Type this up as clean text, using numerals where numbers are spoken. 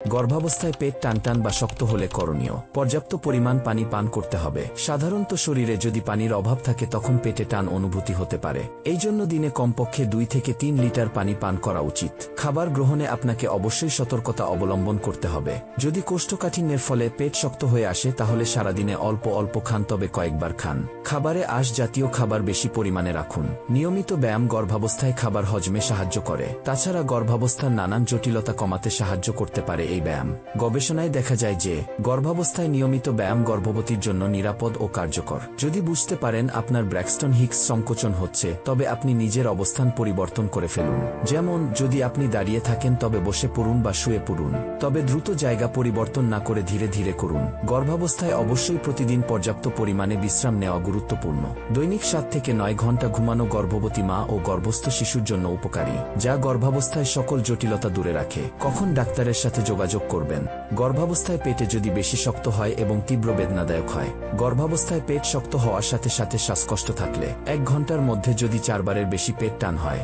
গর্ভাবস্থায় পেট টানটান বা শক্ত হলে করণীয় পর্যাপ্ত পরিমাণ পানি পান করতে হবে। সাধারণত শরীরে যদি পানির অভাব থাকে তখন পেটে টান অনুভূতি হতে পারে। এই জন্য দিনে কমপক্ষে 2 থেকে 3 লিটার পানি পান করা উচিত। খাবার গ্রহণে আপনাকে অবশ্যই সতর্কতা অবলম্বন করতে হবে। যদি কোষ্ঠকাঠিন্যের ফলে পেট শক্ত হয়ে আসে তাহলে সারাদিনে অল্প অল্প খান, তবে কয়েকবার খান। খাবারে আঁশ জাতীয় খাবার বেশি পরিমাণে রাখুন। নিয়মিত ব্যায়াম গর্ভাবস্থায় খাবার হজমে সাহায্য করে। তাছাড়া গর্ভাবস্থার নানান জটিলতা কমাতে সাহায্য করতে পারে এই ব্যায়াম। গবেষণায় দেখা যায় যে গর্ভাবস্থায় নিয়মিত ব্যায়াম গর্ভবতীর জন্য নিরাপদ ও কার্যকর। যদি বুঝতে পারেন আপনার ব্র্যাক্সটন হিক্স সংকোচন হচ্ছে, তবে আপনি নিজের অবস্থান পরিবর্তন করে ফেলুন। যেমন, যদি আপনি দাঁড়িয়ে থাকেন তবে বসে পড়ুন বা শুয়ে পড়ুন, তবে দ্রুত জায়গা পরিবর্তন না করে ধীরে ধীরে করুন। গর্ভাবস্থায় অবশ্যই প্রতিদিন পর্যাপ্ত পরিমাণে বিশ্রাম নেওয়া গুরুত্বপূর্ণ। দৈনিক 7 থেকে 9 ঘন্টা ঘুমানো গর্ভবতী মা ও গর্ভস্থ শিশুর জন্য উপকারী, যা গর্ভাবস্থায় সকল জটিলতা দূরে রাখে। কখন ডাক্তারের সাথে যোগাযোগ করবেন? গর্ভাবস্থায় পেটে যদি বেশি শক্ত হয় এবং তীব্র বেদনাদায়ক হয়, গর্ভাবস্থায় পেট শক্ত হওয়ার সাথে সাথে শ্বাসকষ্ট থাকলে, 1 ঘন্টার মধ্যে যদি 4 বারের বেশি পেট টান হয়,